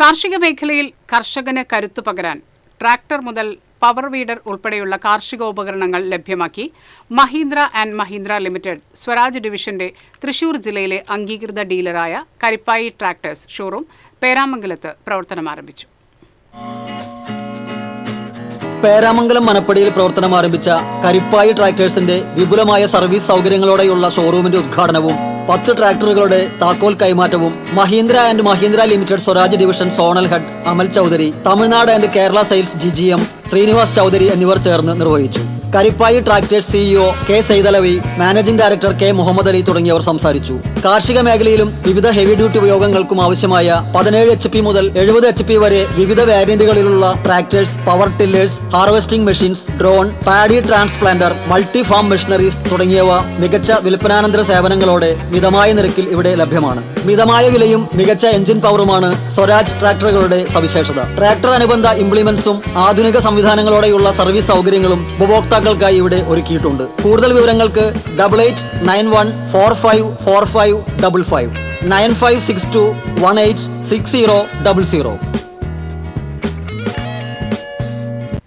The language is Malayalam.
കാർഷിക മേഖലയിൽ കർഷകന് കരുത്തു പകരാൻ ട്രാക്ടർ മുതൽ പവർ വീഡർ ഉൾപ്പെടെയുള്ള കാർഷികോപകരണങ്ങൾ ലഭ്യമാക്കി മഹീന്ദ്ര ആൻഡ് മഹീന്ദ്ര ലിമിറ്റഡ് സ്വരാജ് ഡിവിഷന്റെ തൃശൂർ ജില്ലയിലെ അംഗീകൃത ഡീലറായ കരിപ്പായി ട്രാക്ടേഴ്സ് ഷോറൂം പേരാമംഗലത്ത് പ്രവർത്തനം ആരംഭിച്ചു. പേരാമംഗലം മനപ്പടിയിൽ പ്രവർത്തനം ആരംഭിച്ച കരിപ്പായി ട്രാക്ടേഴ്സിന്റെ വിപുലമായ സർവീസ് സൗകര്യങ്ങളോടെയുള്ള ഷോറൂമിന്റെ ഉദ്ഘാടനവും 10 ട്രാക്ടറുകളുടെ താക്കോൽ കൈമാറ്റവും Mahindra and Mahindra limited Swaraj division zonal head Amal Chaudhary, Tamil Nadu and Kerala sales GGM Srinivas Chaudhary എന്നിവർ ചേർന്ന് നിർവഹിച്ചു. Karippayi tractors CEO K Saidalavi, managing director K Muhammad Ali തുടങ്ങിയവർ സംസാരിച്ചു. കാർഷിക മേഖലയിലും വിവിധ ഹെവി ഡ്യൂട്ടി ഉപയോഗങ്ങൾക്കും ആവശ്യമായ 17 HP മുതൽ 70 HP വരെ വിവിധ വേരിയന്റുകളിലുള്ള tractors, power tillers, harvesting machines, drone, paddy transplanter, multi farm machineries തുടങ്ങിയവ മികച്ച വിൽപ്പനാനന്തര സേവനങ്ങളോടെ മിതമായ നിരക്കിൽ ഇവിടെ ലഭ്യമാണ്. മിതമായ വിലയും മികച്ച എഞ്ചിൻ പവറുമാണ് സ്വരാജ് ട്രാക്ടറുകളുടെ സവിശേഷത. ട്രാക്ടർ അനുബന്ധ ഇംപ്ലിമെന്റ്സും ആധുനിക സംവിധാനങ്ങളോടെയുള്ള സർവീസ് സൗകര്യങ്ങളും ഉപഭോക്താക്കൾക്കായി ഇവിടെ ഒരുക്കിയിട്ടുണ്ട്. കൂടുതൽ വിവരങ്ങൾക്ക് 8891454555 9562186000.